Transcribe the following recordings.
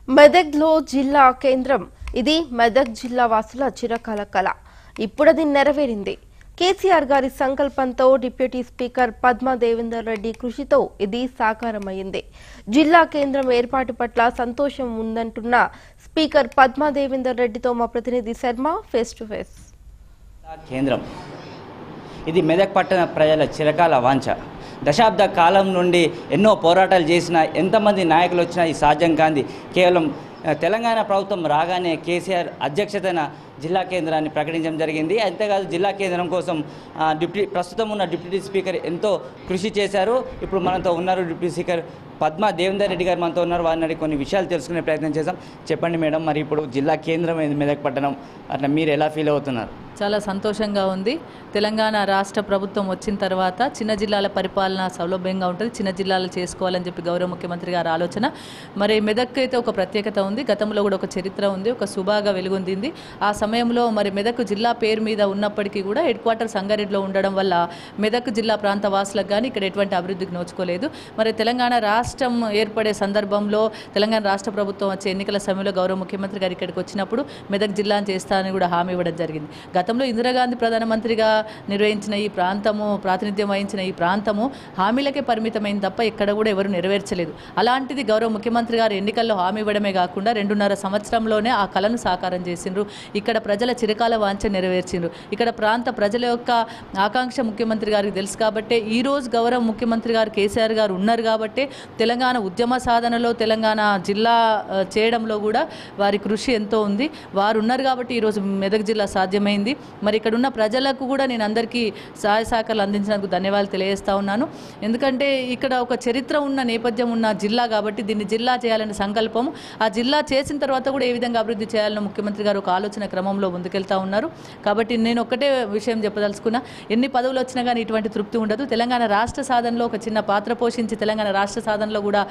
మెదక్లో జిల్లా కేంద్రం ఇది మెదక్ జిల్లా వాసుల చిరకాల కళ. ఇప్పుడది నెరవేరింది. కేసీఆర్ గారి సంకల్పంతో డిప్యూటీ స్పీకర్ పద్మా దేవేందర్ రెడ్డి కృషితో ఇది సాకారమైంది. జిల్లా కేంద్రం ఏర్పాటు పట్ల సంతోషం ఉందంటున్న స్పీకర్ పద్మా దేవేందర్ రెడ్డితో మా ప్రతినిధి శర్మ ఫేస్ టు ఫేస్. కేంద్రం ఇది మెదక్ పట్టణ ప్రజల చిరకాల వాంఛ. దశాబ్ద కాలం నుండి ఎన్నో పోరాటాలు చేసిన ఎంతమంది నాయకులు వచ్చినా ఈ సాధ్యం కాంది. కేవలం తెలంగాణ ప్రభుత్వం రాగానే కేసీఆర్ అధ్యక్షతన జిల్లా కేంద్రాన్ని ప్రకటించడం జరిగింది. అంతేకాదు జిల్లా కేంద్రం కోసం ప్రస్తుతం ఉన్న డిప్యూటీ స్పీకర్ ఎంతో కృషి చేశారు. ఇప్పుడు మనతో ఉన్నారు డిప్యూటీ స్పీకర్ పద్మా దేవేందర్ రెడ్డి గారు మనతో ఉన్నారు. వారిని కొన్ని విషయాలు తెలుసుకునే ప్రయత్నం చేద్దాం. చెప్పండి మేడం, మరి ఇప్పుడు జిల్లా కేంద్రం మెదక్ పట్టణం, అట్లా మీరు ఎలా ఫీల్ అవుతున్నారు? చాలా సంతోషంగా ఉంది. తెలంగాణ రాష్ట్ర ప్రభుత్వం వచ్చిన తర్వాత చిన్న జిల్లాల పరిపాలన సౌలభ్యంగా ఉంటుంది, చిన్న జిల్లాలు చేసుకోవాలని చెప్పి గౌరవ ముఖ్యమంత్రి గారి ఆలోచన. మరి మెదక్ అయితే ఒక ప్రత్యేకత ఉంది, గతంలో కూడా ఒక చరిత్ర ఉంది, ఒక సుబాగా వెలుగొందింది. ఆ సమయంలో మరి మెదక్ జిల్లా పేరు మీద ఉన్నప్పటికీ కూడా హెడ్ క్వార్టర్ సంగారెడ్డిలో ఉండడం వల్ల మెదక్ జిల్లా ప్రాంత వాసులకు కానీ ఇక్కడ ఎటువంటి అభివృద్ధికి నోచుకోలేదు. మరి తెలంగాణ రాష్ట్రం ఏర్పడే సందర్భంలో తెలంగాణ రాష్ట్ర ప్రభుత్వం వచ్చే ఎన్నికల సమయంలో గౌరవ ముఖ్యమంత్రి గారు ఇక్కడికి వచ్చినప్పుడు మెదక్ జిల్లాను చేస్తానని కూడా హామీ ఇవ్వడం జరిగింది. గతంలో ఇందిరాగాంధీ ప్రధానమంత్రిగా నిర్వహించిన ఈ ప్రాంతము, ప్రాతినిధ్యం వహించిన ఈ ప్రాంతము హామీలకే పరిమితమైంది తప్ప ఎక్కడ కూడా ఎవరు నెరవేర్చలేదు. అలాంటిది గౌరవ ముఖ్యమంత్రి గారు ఎన్నికల్లో హామీ ఇవ్వడమే కాకుండా 2.5 సంవత్సరంలోనే ఆ కళను సాకారం చేసిండ్రు. ఇక్కడ ప్రజల చిరకాల వాంఛ నెరవేర్చిండ్రు. ఇక్కడ ప్రాంత ప్రజల యొక్క ఆకాంక్ష ముఖ్యమంత్రి గారికి తెలుసు కాబట్టి ఈరోజు గౌరవ ముఖ్యమంత్రి గారు కేసీఆర్ గారు ఉన్నారు కాబట్టి తెలంగాణ ఉద్యమ సాధనలో తెలంగాణ జిల్లా చేయడంలో కూడా వారి కృషి ఎంతో ఉంది. వారు ఉన్నారు కాబట్టి ఈరోజు మెదక్ జిల్లా సాధ్యమైంది. మరి ఇక్కడ ఉన్న ప్రజలకు కూడా నేను అందరికీ సహాయ సహకారాలు అందించినందుకు ధన్యవాదాలు తెలియజేస్తా ఉన్నాను. ఎందుకంటే ఇక్కడ ఒక చరిత్ర ఉన్న నేపథ్యం ఉన్న జిల్లా కాబట్టి దీన్ని జిల్లా చేయాలనే సంకల్పం, ఆ జిల్లా చేసిన తర్వాత కూడా ఏ విధంగా అభివృద్ధి చేయాలని ముఖ్యమంత్రి గారు ఒక ఆలోచన క్రమంలో ముందుకెళ్తా ఉన్నారు. కాబట్టి నేను ఒక్కటే విషయం చెప్పదలుచుకున్నా, ఎన్ని పదవులు వచ్చినా కానీ ఇటువంటి తృప్తి ఉండదు. తెలంగాణ రాష్ట్ర సాధనలో ఒక చిన్న పాత్ర పోషించి తెలంగాణ రాష్ట్ర సాధనలో కూడా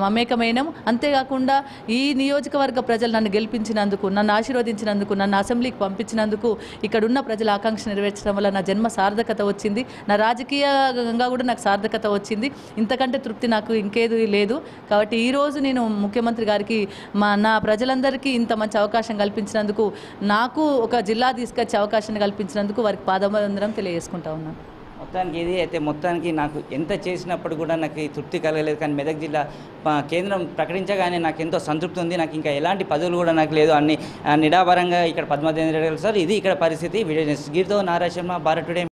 మమేకమైనాం. అంతేకాకుండా ఈ నియోజకవర్గ ప్రజలు నన్ను గెలిపించినందుకు, నన్ను ఆశీర్వదించినందుకు, నన్ను అసెంబ్లీకి పంపించినందుకు, ఇక్కడున్న ప్రజల ఆకాంక్ష నెరవేర్చడం వల్ల నా జన్మ సార్థకత వచ్చింది, నా రాజకీయంగా కూడా నాకు సార్థకత వచ్చింది. ఇంతకంటే తృప్తి నాకు ఇంకేది లేదు. కాబట్టి ఈరోజు నేను ముఖ్యమంత్రి గారికి నా ప్రజలందరికీ ఇంత మంచి అవకాశం కల్పించినందుకు, నాకు ఒక జిల్లా తీసుకొచ్చే అవకాశాన్ని కల్పించినందుకు వారికి పాదవందనం తెలియజేసుకుంటా ఉన్నాను. మొత్తానికి ఇది అయితే మొత్తానికి నాకు ఎంత చేసినప్పుడు కూడా నాకు తృప్తి కలగలేదు. కానీ మెదక్ జిల్లా కేంద్రం ప్రకటించగానే నాకు ఎంతో సంతృప్తి ఉంది. నాకు ఇంకా ఎలాంటి పదవులు కూడా నాకు లేదు, అన్ని నిడాభరంగా ఇక్కడ పద్మా దేవేందర్ రెడ్డి సార్. ఇది ఇక్కడ పరిస్థితి. వీడియో గీర్తో నారా శర్మ, భారత్ టుడే.